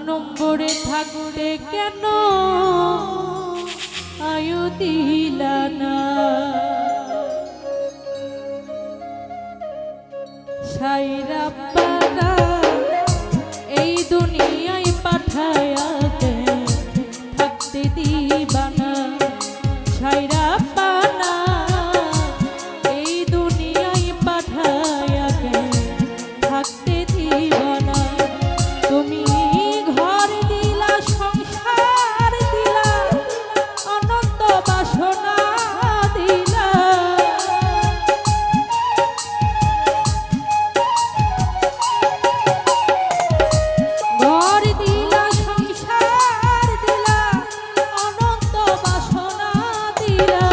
নম্বরে থাকতে কেন আয়ু দিলা না সাইরা পারা এই দুনিয়ায় পাঠায়া থাকতে দিবা না সাইরা পানা এই দুনিয়ায় পাঠায়া থাকতে দিবা না তুমি ঘর দিলা সংসার দিলা অনন্ত বাসনা দিলা ঘর দিলা সংসার দিলা অনন্ত বাসনা দিলা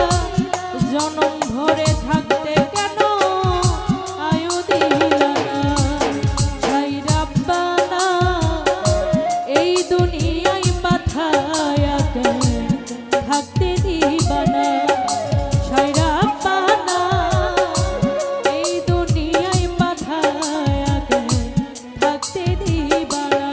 জনম ভরে থাকতে কেন আয়ু দিলা না ছাইরা বানা এই দুনিয়ায় পাঠায়া থাকতে দিবা না ছাইরা বানা এই দুনিয়ায় পাঠায়া থাকতে দিবা না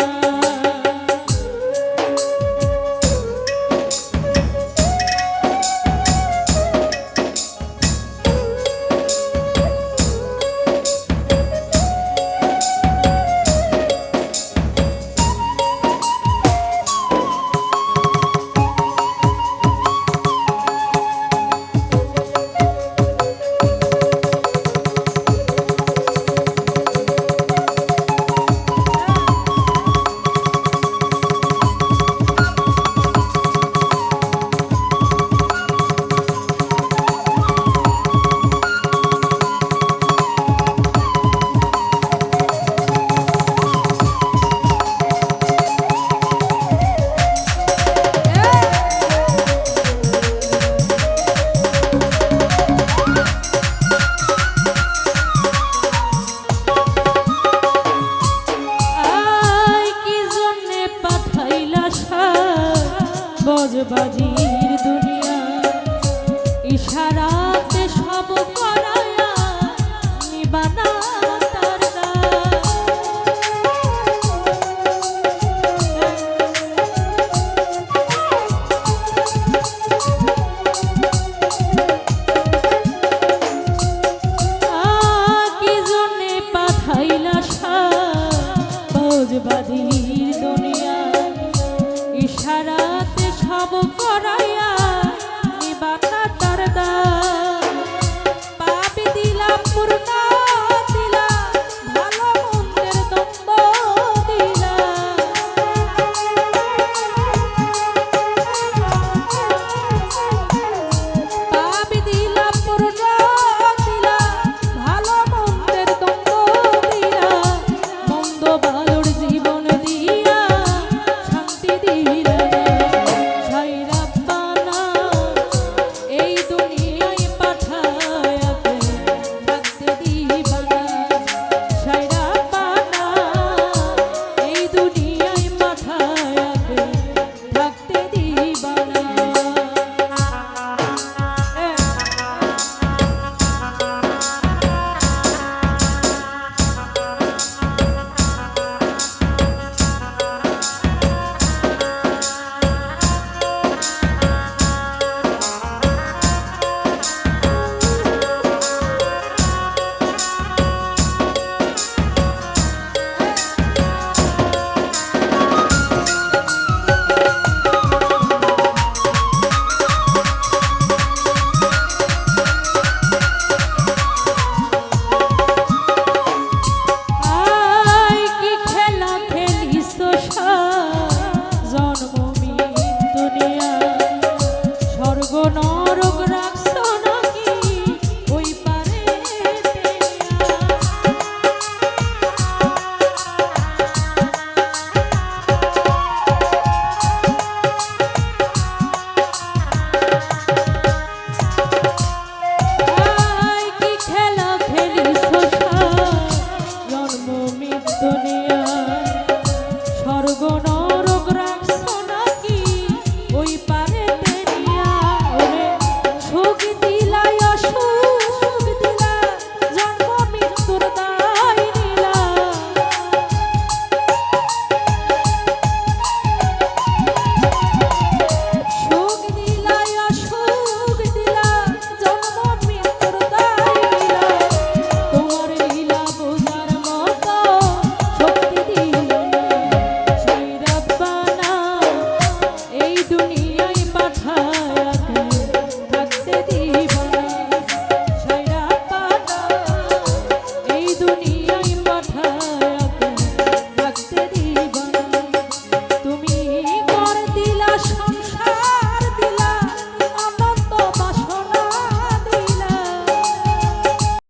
বজবাজির দুনিয়া ইশারাতে সব করায়া নিবানা তার কি জন্যে পাঠাইলা বজবাজির